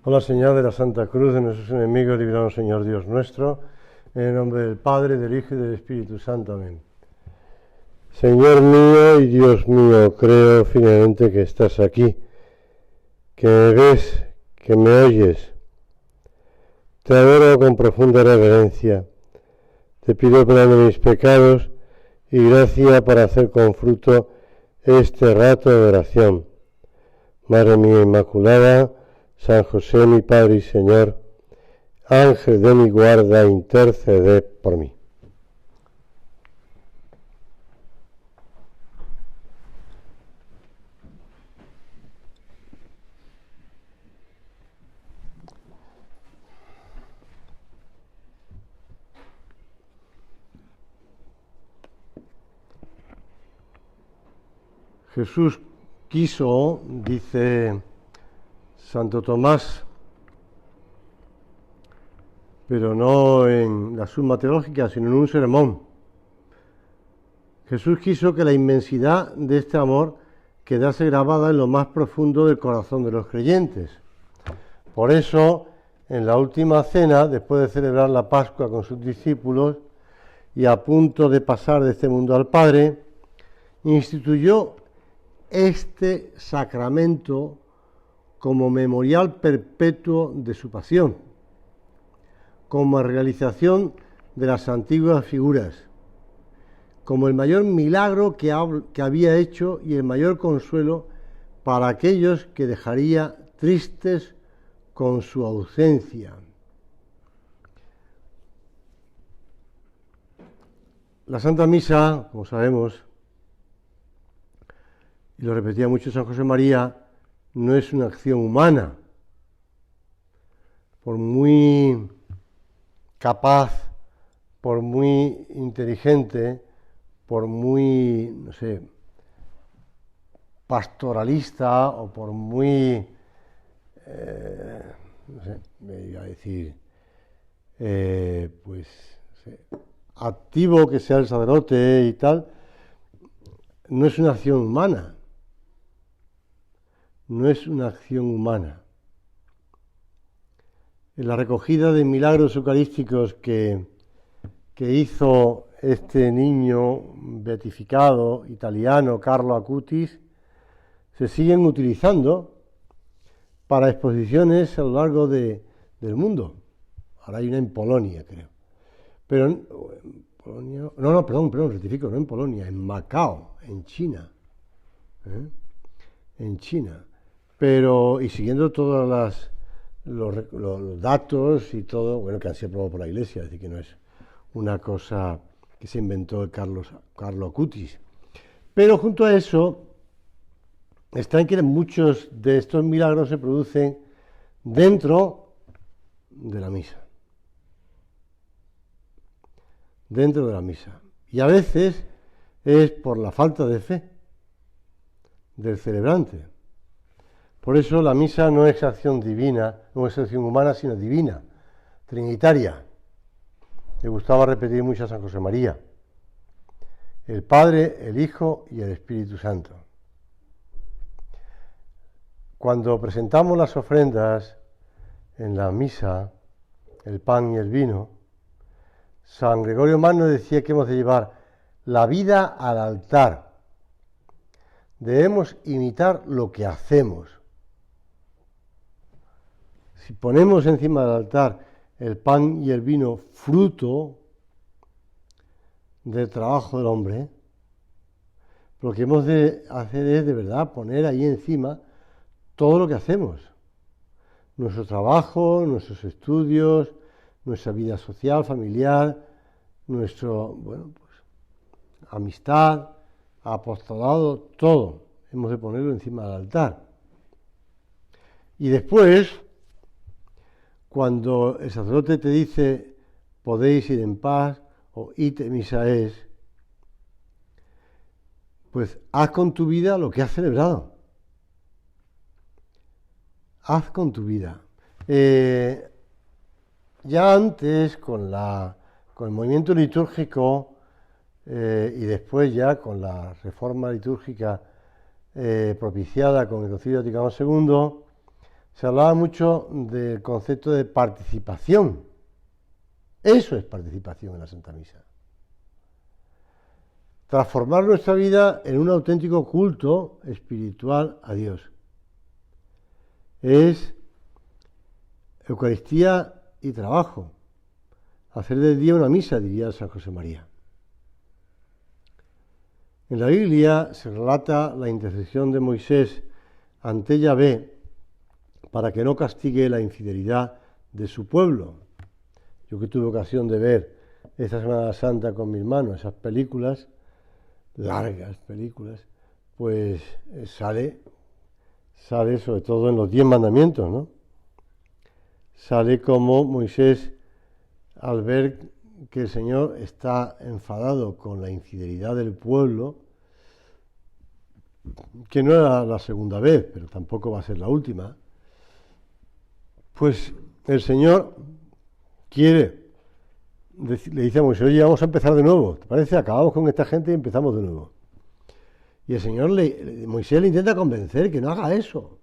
Hola, señal de la Santa Cruz de nuestros enemigos, líbranos, Señor Dios nuestro, en el nombre del Padre, del Hijo y del Espíritu Santo. Amén. Señor mío y Dios mío, creo firmemente que estás aquí, que me ves, que me oyes. Te adoro con profunda reverencia. Te pido perdón de mis pecados y gracia para hacer con fruto este rato de oración. Madre mía Inmaculada, San José, mi Padre y Señor, Ángel de mi guarda, interceded por mí. Jesús quiso, dice Santo Tomás, pero no en la Suma Teológica, sino en un sermón. Jesús quiso que la inmensidad de este amor quedase grabada en lo más profundo del corazón de los creyentes. Por eso, en la última cena, después de celebrar la Pascua con sus discípulos y a punto de pasar de este mundo al Padre, instituyó este sacramento como memorial perpetuo de su pasión, como realización de las antiguas figuras, como el mayor milagro que había hecho y el mayor consuelo para aquellos que dejaría tristes con su ausencia. La Santa Misa, como sabemos, y lo repetía mucho San José María, no es una acción humana. Por muy capaz, por muy inteligente, por muy, no sé, pastoralista o por muy, no sé, me iba a decir, pues, no sé, activo que sea el sacerdote y tal, no es una acción humana. No es una acción humana. En la recogida de milagros eucarísticos que hizo este niño beatificado italiano, Carlo Acutis, se siguen utilizando para exposiciones a lo largo del mundo. Ahora hay una en Polonia, creo. Pero en Polonia, perdón, rectifico, no en Polonia, en Macao, en China. En China. Pero, y siguiendo todos los datos y todo, bueno, que han sido aprobados por la Iglesia, es decir, que no es una cosa que se inventó el Carlo Acutis. Pero junto a eso, está en que muchos de estos milagros se producen dentro de la misa. Dentro de la misa. Y a veces es por la falta de fe del celebrante. Por eso la misa no es acción divina, no es acción humana, sino divina, trinitaria. Le gustaba repetir mucho a San José María. El Padre, el Hijo y el Espíritu Santo. Cuando presentamos las ofrendas en la misa, el pan y el vino, San Gregorio Magno decía que hemos de llevar la vida al altar. Debemos imitar lo que hacemos. Si ponemos encima del altar el pan y el vino, fruto del trabajo del hombre, lo que hemos de hacer es de verdad poner ahí encima todo lo que hacemos. Nuestro trabajo, nuestros estudios, nuestra vida social, familiar, nuestro, amistad, apostolado, todo. Hemos de ponerlo encima del altar. Y después, cuando el sacerdote te dice, podéis ir en paz, o ite misa es, pues haz con tu vida lo que has celebrado. Haz con tu vida. Ya antes, con el movimiento litúrgico, y después ya con la reforma litúrgica propiciada con el Concilio Vaticano II, se hablaba mucho del concepto de participación. Eso es participación en la Santa Misa. Transformar nuestra vida en un auténtico culto espiritual a Dios. Es Eucaristía y trabajo. Hacer del día una misa, diría San José María. En la Biblia se relata la intercesión de Moisés ante Yahvé para que no castigue la infidelidad de su pueblo. Yo que tuve ocasión de ver esta Semana Santa con mi hermano, esas películas, largas películas, pues sale sobre todo en los 10 mandamientos, ¿no? Sale como Moisés, al ver que el Señor está enfadado con la infidelidad del pueblo, que no era la segunda vez, pero tampoco va a ser la última, pues el Señor le dice a Moisés, oye, vamos a empezar de nuevo, ¿te parece? Acabamos con esta gente y empezamos de nuevo. Y el Señor, Moisés le intenta convencer que no haga eso.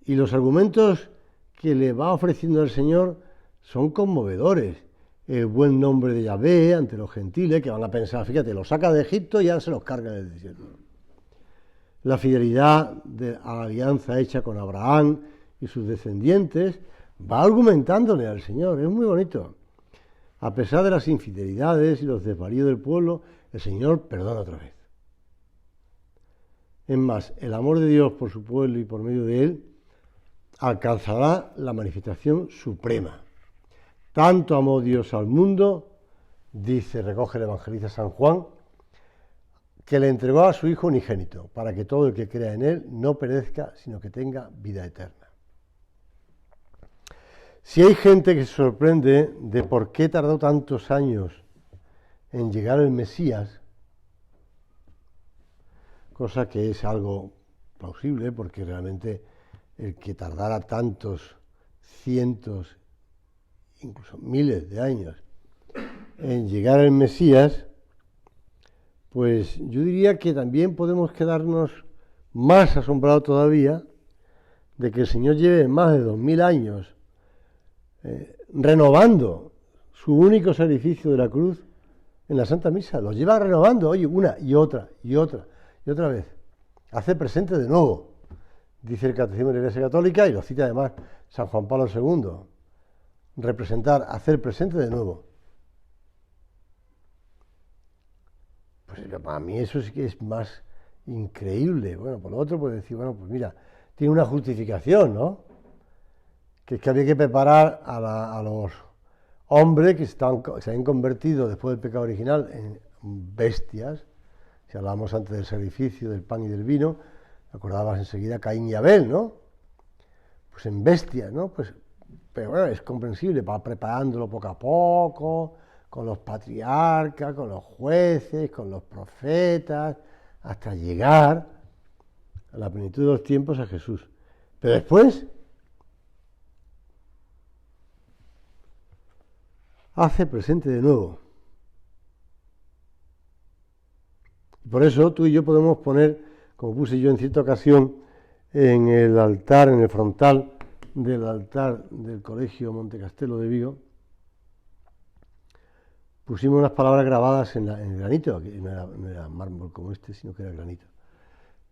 Y los argumentos que le va ofreciendo el Señor son conmovedores. El buen nombre de Yahvé ante los gentiles, que van a pensar, fíjate, los saca de Egipto y ahora se los carga en el desierto. La fidelidad a la alianza hecha con Abraham y sus descendientes, va argumentándole al Señor, es muy bonito. A pesar de las infidelidades y los desvaríos del pueblo, el Señor perdona otra vez. Es más, el amor de Dios por su pueblo y por medio de él alcanzará la manifestación suprema. Tanto amó Dios al mundo, recoge el evangelista San Juan, que le entregó a su Hijo unigénito, para que todo el que crea en él no perezca, sino que tenga vida eterna. Si hay gente que se sorprende de por qué tardó tantos años en llegar el Mesías, cosa que es algo plausible, porque realmente el que tardara tantos cientos, incluso miles de años en llegar el Mesías, pues yo diría que también podemos quedarnos más asombrados todavía de que el Señor lleve más de 2000 años renovando su único sacrificio de la cruz en la Santa Misa. Lo lleva renovando, oye, una y otra y otra y otra vez. Hace presente de nuevo, dice el Catecismo de la Iglesia Católica, y lo cita además San Juan Pablo II. Representar, hacer presente de nuevo. Pues para mí eso sí que es más increíble. Bueno, por lo otro puede decir, bueno, pues mira, tiene una justificación, ¿no? Que es que había que preparar a los hombres que se habían convertido después del pecado original en bestias. Si hablábamos antes del sacrificio, del pan y del vino, acordabas enseguida Caín y Abel, ¿no? Pues en bestias, ¿no? Pues, pero bueno, es comprensible, va preparándolo poco a poco, con los patriarcas, con los jueces, con los profetas, hasta llegar a la plenitud de los tiempos a Jesús. Pero después hace presente de nuevo. Y por eso tú y yo podemos poner, como puse yo en cierta ocasión, en el altar, en el frontal del altar del Colegio Montecastelo de Vigo, pusimos unas palabras grabadas en el granito, que no era mármol como este, sino que era granito,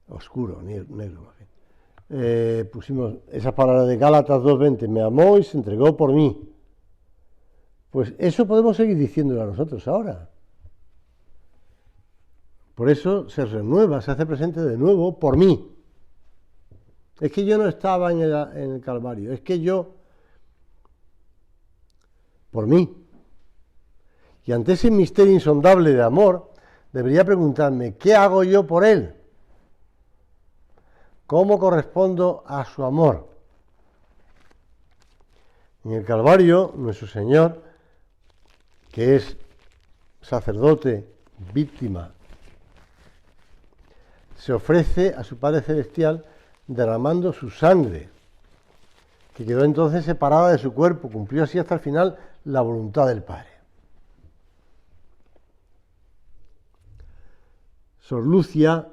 oscuro, negro más bien. Pusimos esas palabras de Gálatas 2:20, me amó y se entregó por mí. Pues eso podemos seguir diciéndolo a nosotros ahora. Por eso se renueva, se hace presente de nuevo por mí. Es que yo no estaba en el Calvario, es que yo, por mí. Y ante ese misterio insondable de amor, debería preguntarme, ¿qué hago yo por él? ¿Cómo correspondo a su amor? En el Calvario, nuestro Señor, que es sacerdote, víctima, se ofrece a su Padre Celestial derramando su sangre, que quedó entonces separada de su cuerpo, cumplió así hasta el final la voluntad del Padre. Sor Lucia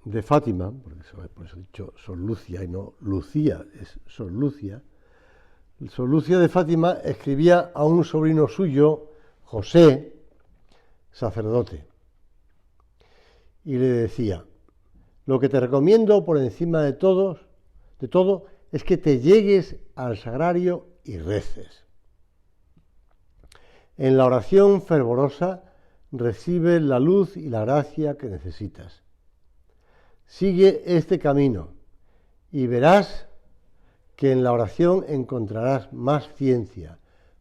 de Fátima, por eso he dicho Sor Lucia y no Lucía, es Sor Lucia. Sor Lucia de Fátima escribía a un sobrino suyo, José, sacerdote, y le decía: lo que te recomiendo por encima de todo, es que te llegues al sagrario y reces. En la oración fervorosa recibes la luz y la gracia que necesitas. Sigue este camino y verás que en la oración encontrarás más ciencia,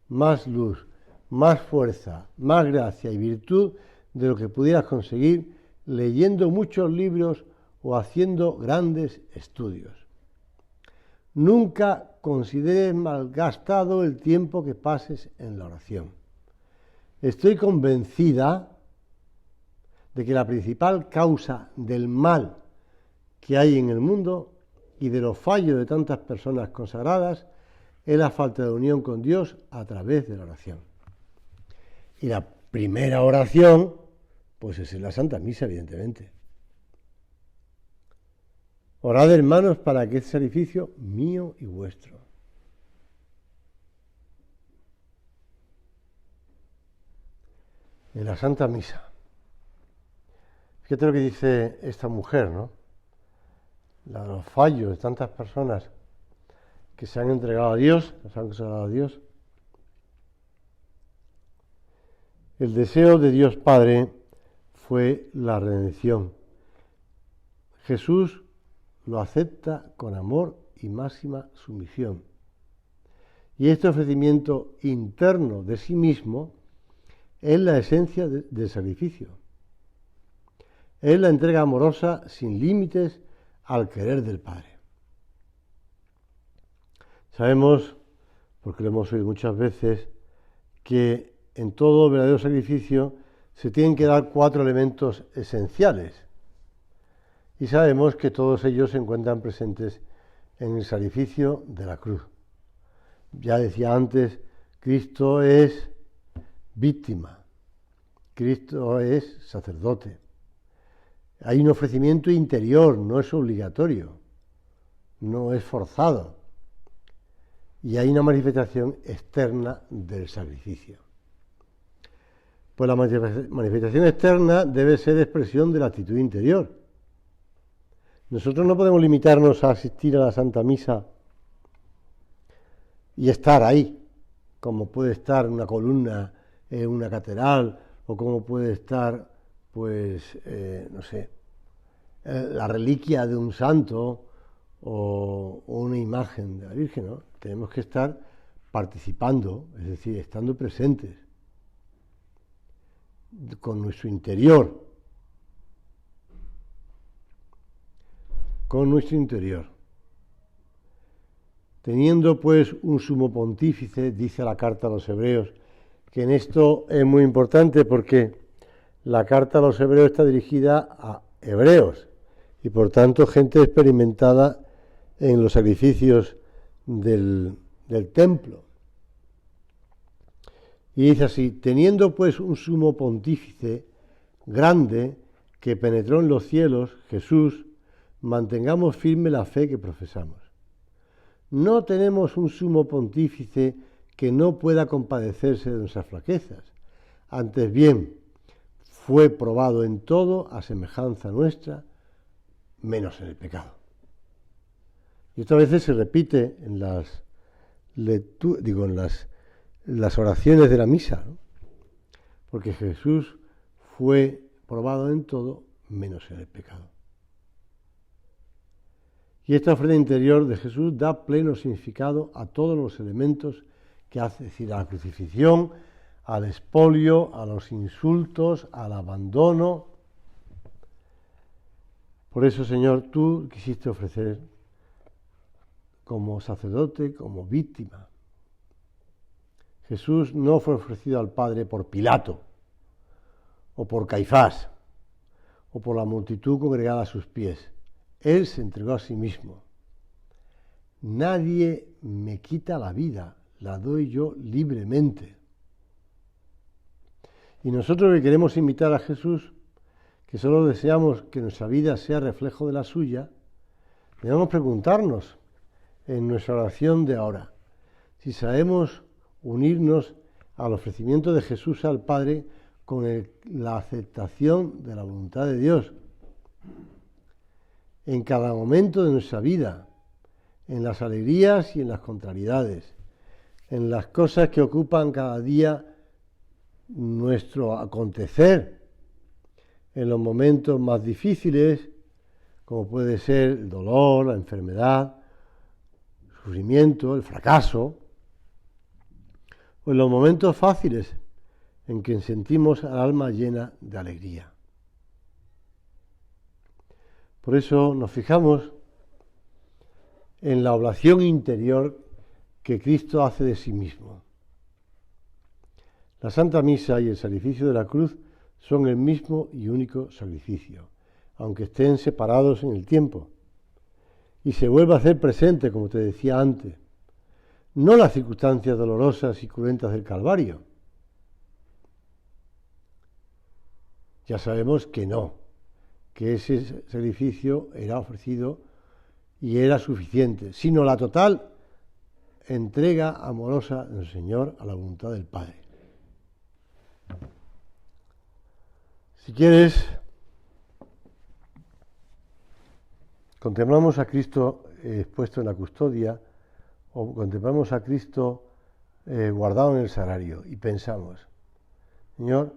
más luz, más fuerza, más gracia y virtud de lo que pudieras conseguir leyendo muchos libros o haciendo grandes estudios. Nunca consideres malgastado el tiempo que pases en la oración. Estoy convencida de que la principal causa del mal que hay en el mundo y de los fallos de tantas personas consagradas es la falta de unión con Dios a través de la oración. Y la primera oración, pues es en la Santa Misa, evidentemente. Orad, hermanos, para que este sacrificio mío y vuestro. En la Santa Misa. Fíjate lo que dice esta mujer, ¿no? Los fallos de tantas personas que se han entregado a Dios, que se han consagrado a Dios. El deseo de Dios Padre fue la redención. Jesús lo acepta con amor y máxima sumisión. Y este ofrecimiento interno de sí mismo es la esencia del sacrificio. Es la entrega amorosa sin límites al querer del Padre. Sabemos, porque lo hemos oído muchas veces, que en todo verdadero sacrificio se tienen que dar 4 elementos esenciales. Y sabemos que todos ellos se encuentran presentes en el sacrificio de la cruz. Ya decía antes, Cristo es víctima, Cristo es sacerdote. Hay un ofrecimiento interior, no es obligatorio, no es forzado. Y hay una manifestación externa del sacrificio. Pues la manifestación externa debe ser expresión de la actitud interior. Nosotros no podemos limitarnos a asistir a la Santa Misa y estar ahí, como puede estar una columna en una catedral, o como puede estar, la reliquia de un santo o una imagen de la Virgen, ¿no? Tenemos que estar participando, es decir, estando presentes con nuestro interior. Con nuestro interior. Teniendo pues un sumo pontífice, dice la carta a los hebreos, que en esto es muy importante porque la carta a los hebreos está dirigida a hebreos y por tanto gente experimentada en los sacrificios del templo. Y dice así: teniendo pues un sumo pontífice grande que penetró en los cielos, Jesús, mantengamos firme la fe que profesamos. No tenemos un sumo pontífice que no pueda compadecerse de nuestras flaquezas. Antes bien, fue probado en todo a semejanza nuestra, menos en el pecado. Y esto a veces se repite en las oraciones de la misa, ¿no? Porque Jesús fue probado en todo, menos en el pecado. Y esta ofrenda interior de Jesús da pleno significado a todos los elementos que hace, es decir, a la crucifixión, al expolio, a los insultos, al abandono. Por eso, Señor, tú quisiste ofrecer como sacerdote, como víctima. Jesús no fue ofrecido al Padre por Pilato, o por Caifás, o por la multitud congregada a sus pies. Él se entregó a sí mismo. Nadie me quita la vida, la doy yo libremente. Y nosotros que queremos imitar a Jesús, que solo deseamos que nuestra vida sea reflejo de la suya, debemos preguntarnos en nuestra oración de ahora si sabemos unirnos al ofrecimiento de Jesús al Padre con la aceptación de la voluntad de Dios en cada momento de nuestra vida, en las alegrías y en las contrariedades, en las cosas que ocupan cada día nuestro acontecer, en los momentos más difíciles, como puede ser el dolor, la enfermedad, el sufrimiento, el fracaso, o en los momentos fáciles en que sentimos al alma llena de alegría. Por eso nos fijamos en la oblación interior que Cristo hace de sí mismo. La Santa Misa y el sacrificio de la cruz son el mismo y único sacrificio, aunque estén separados en el tiempo. Y se vuelve a hacer presente, como te decía antes, no las circunstancias dolorosas y cruentas del Calvario. Ya sabemos que no, que ese sacrificio era ofrecido y era suficiente, sino la total entrega amorosa del Señor a la voluntad del Padre. Si quieres, contemplamos a Cristo expuesto en la custodia o contemplamos a Cristo guardado en el sagrario y pensamos, Señor,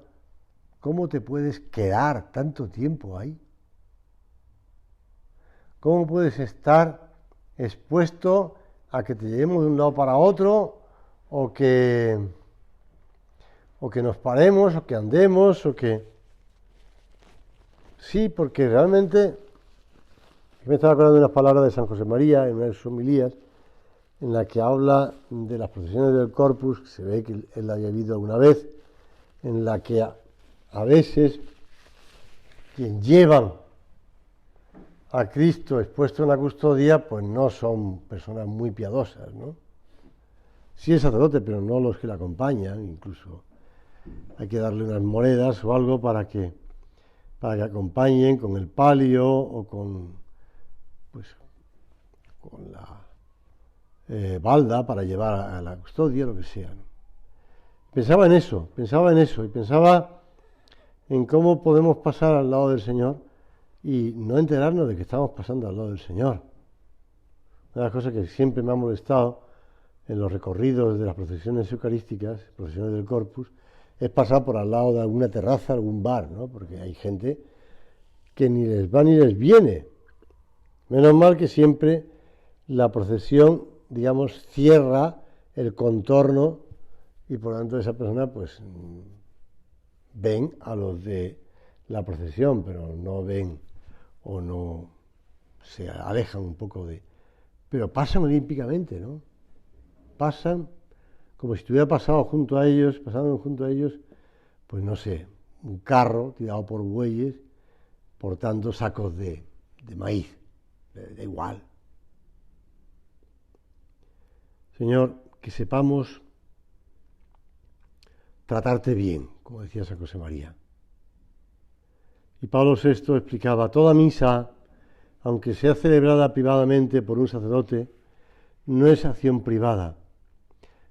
¿cómo te puedes quedar tanto tiempo ahí? ¿Cómo puedes estar expuesto a que te llevemos de un lado para otro o que nos paremos o que andemos o que... Sí, porque realmente me estaba acordando de unas palabras de San José María en una de sus homilías en la que habla de las procesiones del Corpus, que se ve que él la había vivido alguna vez, en la que a veces quien llevan a Cristo expuesto en la custodia, pues no son personas muy piadosas, ¿no? Sí es sacerdote, pero no los que le acompañan, incluso hay que darle unas monedas o algo para que acompañen con el palio o con la balda para llevar a la custodia, lo que sea, ¿no? Pensaba en eso y pensaba en cómo podemos pasar al lado del Señor y no enterarnos de que estamos pasando al lado del Señor. Una de las cosas que siempre me ha molestado en los recorridos de las procesiones eucarísticas, procesiones del Corpus, es pasar por al lado de alguna terraza, algún bar, ¿no? Porque hay gente que ni les va ni les viene. Menos mal que siempre la procesión, digamos, cierra el contorno y por lo tanto esa persona pues ven a los de la procesión, pero no ven o no se alejan un poco de... Pero pasan olímpicamente, ¿no? Pasan como si estuviera pasando junto a ellos, pues no sé, un carro tirado por bueyes, portando sacos de maíz, da igual. Señor, que sepamos tratarte bien, como decía San José María. Y Pablo VI explicaba, toda misa, aunque sea celebrada privadamente por un sacerdote, no es acción privada,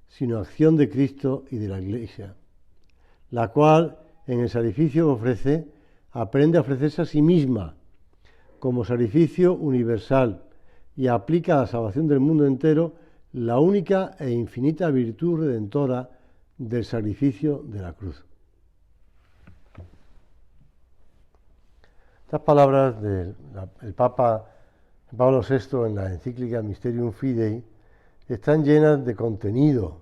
sino acción de Cristo y de la Iglesia, la cual, en el sacrificio que ofrece, aprende a ofrecerse a sí misma como sacrificio universal y aplica a la salvación del mundo entero la única e infinita virtud redentora del sacrificio de la cruz. Estas palabras del Papa Pablo VI en la encíclica Mysterium Fidei están llenas de contenido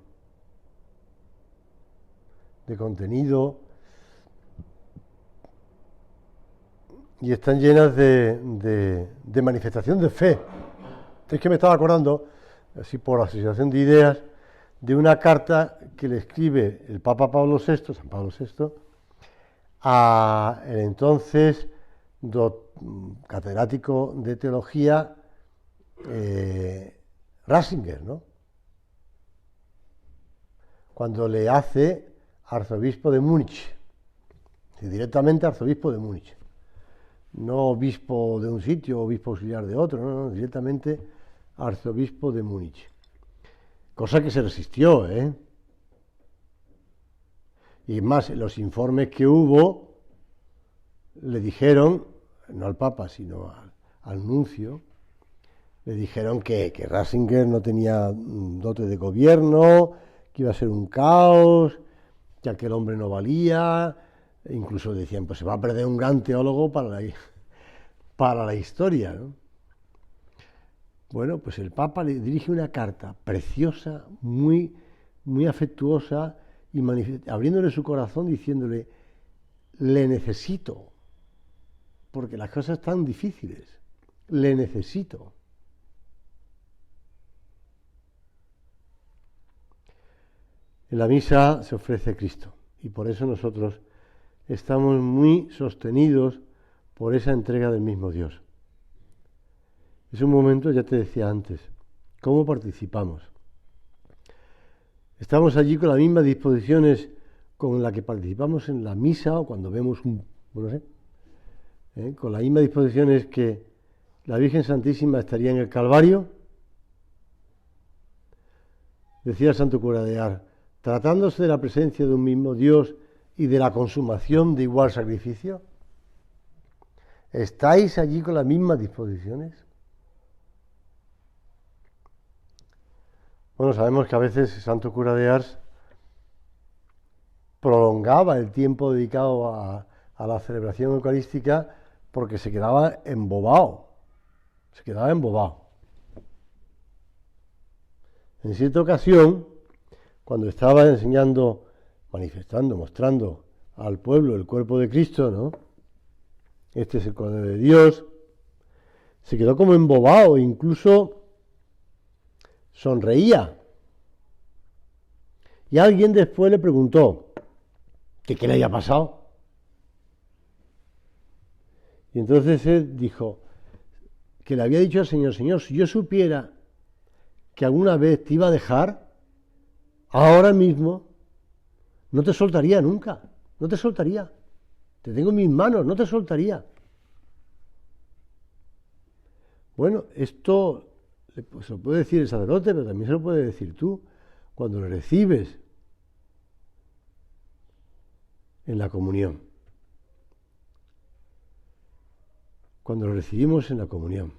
y están llenas de manifestación de fe. Es que me estaba acordando, así por asociación de ideas, de una carta que le escribe el Papa Pablo VI, San Pablo VI, a el entonces catedrático de teología Ratzinger, ¿no? Cuando le hace arzobispo de Múnich, directamente arzobispo de Múnich. no obispo de un sitio, obispo auxiliar de otro, no, directamente arzobispo de Múnich. Cosa que se resistió, ¿eh? Y más, los informes que hubo le dijeron, no al Papa, sino al nuncio, le dijeron que Ratzinger no tenía dote de gobierno, que iba a ser un caos, que aquel hombre no valía, e incluso decían, pues se va a perder un gran teólogo para la historia, ¿no? Bueno, pues el Papa le dirige una carta preciosa, muy, muy afectuosa, y abriéndole su corazón, diciéndole, le necesito, porque las cosas están difíciles, le necesito. En la misa se ofrece Cristo, y por eso nosotros estamos muy sostenidos por esa entrega del mismo Dios. Es un momento, ya te decía antes, ¿cómo participamos? Estamos allí con las mismas disposiciones con las que participamos en la misa o cuando vemos con las mismas disposiciones que la Virgen Santísima estaría en el Calvario. Decía el santo cura de Ars, tratándose de la presencia de un mismo Dios y de la consumación de igual sacrificio, ¿estáis allí con las mismas disposiciones? Bueno, sabemos que a veces el santo cura de Ars prolongaba el tiempo dedicado a la celebración eucarística porque se quedaba embobado. En cierta ocasión, cuando estaba enseñando, manifestando, mostrando al pueblo el cuerpo de Cristo, ¿no? Este es el Cordero de Dios, se quedó como embobado, incluso sonreía. Y alguien después le preguntó que qué le había pasado. Y entonces él dijo que le había dicho al Señor, Señor, si yo supiera que alguna vez te iba a dejar, ahora mismo no te soltaría nunca, no te soltaría. Te tengo en mis manos, no te soltaría. Bueno, esto se lo puede decir el sacerdote, pero también se lo puedes decir tú cuando lo recibes en la comunión. Cuando lo recibimos en la comunión.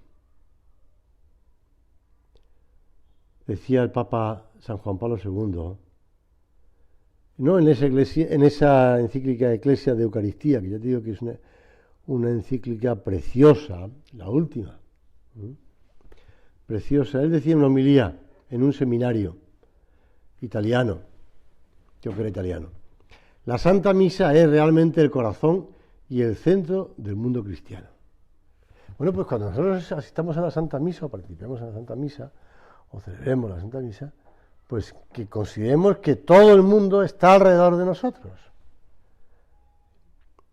Decía el Papa San Juan Pablo II, no en esa encíclica Ecclesia de Eucaristía, que ya te digo que es una encíclica preciosa, la última, preciosa. Él decía en una homilía en un seminario italiano, yo que era italiano, la Santa Misa es realmente el corazón y el centro del mundo cristiano. Bueno, pues cuando nosotros asistamos a la Santa Misa o participemos en la Santa Misa o celebremos la Santa Misa, pues que consideremos que todo el mundo está alrededor de nosotros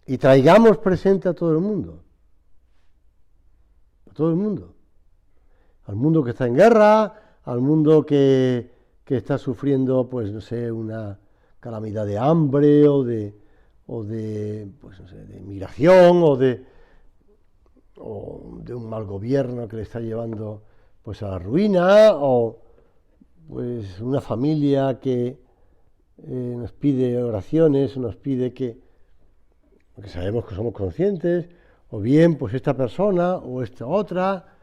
y traigamos presente a todo el mundo, al mundo que está en guerra, al mundo que está sufriendo, pues no sé, una calamidad de hambre o de pues no sé, de migración o de un mal gobierno que le está llevando pues a la ruina, o pues una familia que nos pide oraciones, nos pide que sabemos que somos conscientes, o bien pues esta persona o esta otra,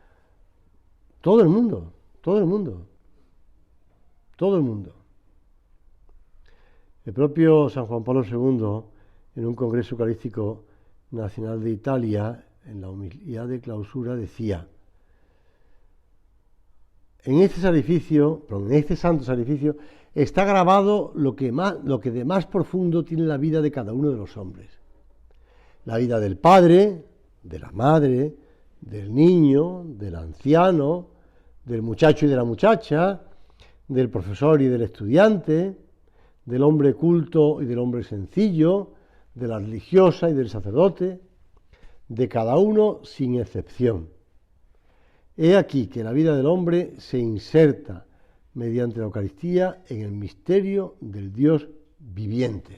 todo el mundo. El propio San Juan Pablo II, en un congreso eucarístico nacional de Italia, en la homilía de clausura, decía: en este santo sacrificio está grabado lo que de más profundo tiene la vida de cada uno de los hombres. La vida del padre, de la madre, del niño, del anciano, del muchacho y de la muchacha, del profesor y del estudiante, del hombre culto y del hombre sencillo, de la religiosa y del sacerdote, de cada uno sin excepción. He aquí que la vida del hombre se inserta mediante la Eucaristía en el misterio del Dios viviente.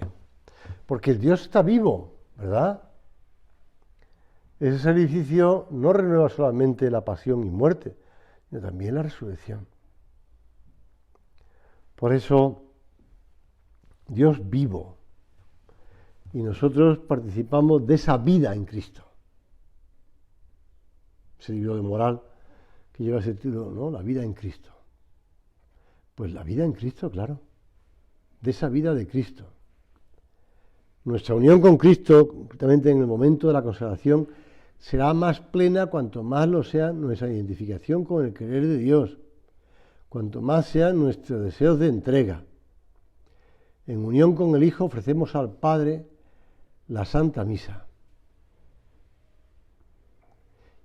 Porque el Dios está vivo, ¿verdad? ese sacrificio no renueva solamente la pasión y muerte, sino también la resurrección. Por eso, Dios vivo, y nosotros participamos de esa vida en Cristo. Ese libro de moral que lleva ese título, ¿no? La vida en Cristo. Pues la vida en Cristo, claro, de esa vida de Cristo. Nuestra unión con Cristo, concretamente en el momento de la consagración, será más plena cuanto más lo sea nuestra identificación con el querer de Dios, cuanto más sean nuestros deseos de entrega. En unión con el Hijo ofrecemos al Padre la Santa Misa.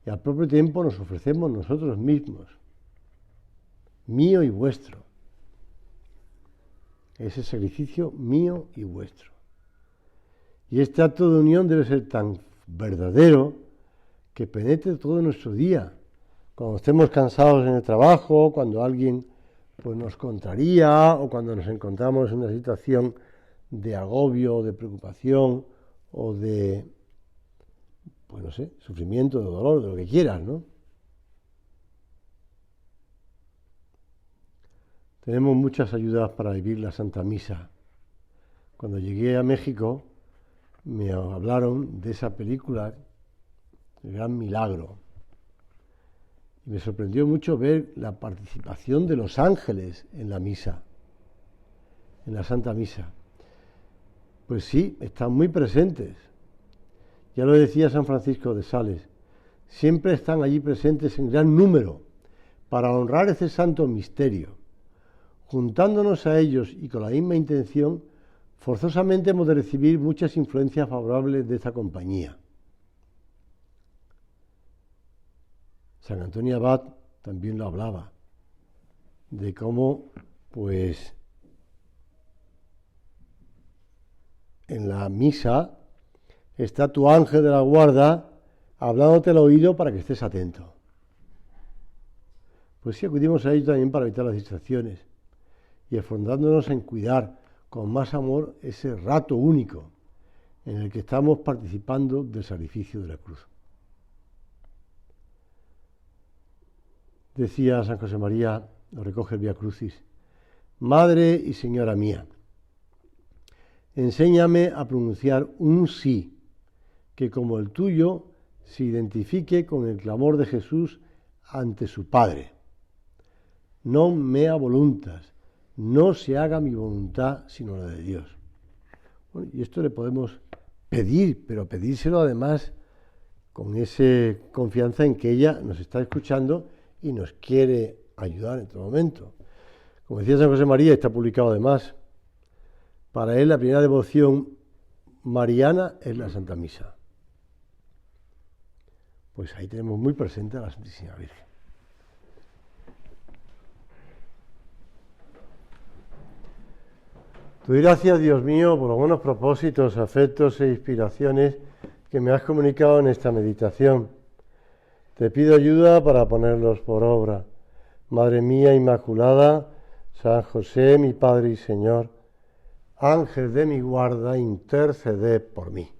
Y al propio tiempo nos ofrecemos nosotros mismos, mío y vuestro. Ese sacrificio mío y vuestro. Y este acto de unión debe ser tan verdadero que penetre todo nuestro día. Cuando estemos cansados en el trabajo, cuando alguien pues, nos contraría o cuando nos encontramos en una situación de agobio, de preocupación o de, pues no sé, sufrimiento, de dolor, de lo que quieras, ¿no? Tenemos muchas ayudas para vivir la Santa Misa. Cuando llegué a México me hablaron de esa película, El Gran Milagro. Y me sorprendió mucho ver la participación de los ángeles en la misa, en la Santa Misa. Pues sí, están muy presentes. Ya lo decía San Francisco de Sales, siempre están allí presentes en gran número para honrar ese santo misterio. Juntándonos a ellos y con la misma intención, forzosamente hemos de recibir muchas influencias favorables de esta compañía. San Antonio Abad también lo hablaba, de cómo, pues, en la misa está tu ángel de la guarda hablándote al oído para que estés atento. Pues sí, acudimos a ello también para evitar las distracciones y esforzándonos en cuidar con más amor ese rato único en el que estamos participando del sacrificio de la cruz. Decía San José María, lo recoge el Vía Crucis, Madre y Señora mía, enséñame a pronunciar un sí, que como el tuyo se identifique con el clamor de Jesús ante su Padre. Non mea voluntas, no se haga mi voluntad sino la de Dios. Bueno, y esto le podemos pedir, pero pedírselo además con esa confianza en que ella nos está escuchando y nos quiere ayudar en todo momento. Como decía San José María, está publicado además, para él la primera devoción mariana es la Santa Misa. Pues ahí tenemos muy presente a la Santísima Virgen. Te doy gracias, Dios mío, por los buenos propósitos, afectos e inspiraciones que me has comunicado en esta meditación. Te pido ayuda para ponerlos por obra. Madre mía Inmaculada, San José, mi Padre y Señor, Ángel de mi guarda, interceded por mí.